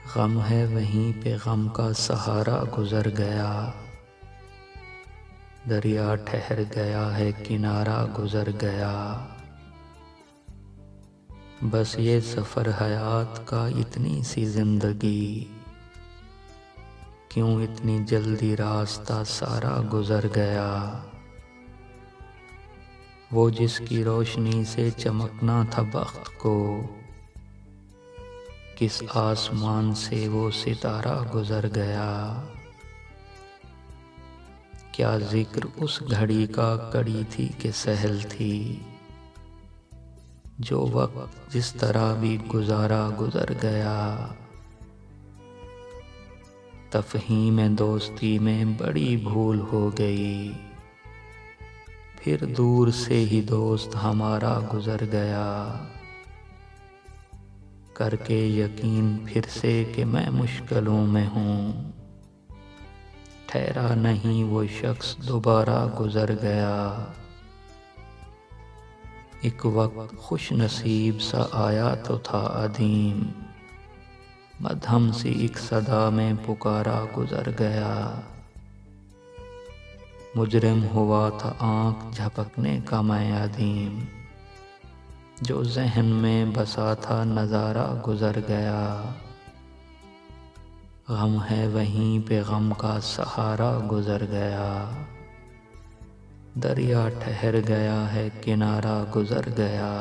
غم ہے وہیں پہ غم کا سہارا گزر گیا، دریا ٹھہر گیا ہے کنارہ گزر گیا۔ بس یہ سفر حیات کا اتنی سی زندگی، کیوں اتنی جلدی راستہ سارا گزر گیا۔ وہ جس کی روشنی سے چمکنا تھا بخت کو، کس آسمان سے وہ ستارہ گزر گیا۔ کیا ذکر اس گھڑی کا کڑی تھی کہ سہل تھی، جو وقت جس طرح بھی گزارا گزر گیا۔ تفہیم دوستی میں بڑی بھول ہو گئی، پھر دور سے ہی دوست ہمارا گزر گیا۔ کر کے یقین پھر سے کہ میں مشکلوں میں ہوں، ٹھہرا نہیں وہ شخص دوبارہ گزر گیا۔ ایک وقت خوش نصیب سا آیا تو تھا عدیم، مدھم سی ایک صدا میں پکارا گزر گیا۔ مجرم ہوا تھا آنکھ جھپکنے کا میں عدیم، جو ذہن میں بسا تھا نظارہ گزر گیا۔ غم ہے وہیں پہ غم کا سہارا گزر گیا، دریا ٹھہر گیا ہے کنارہ گزر گیا۔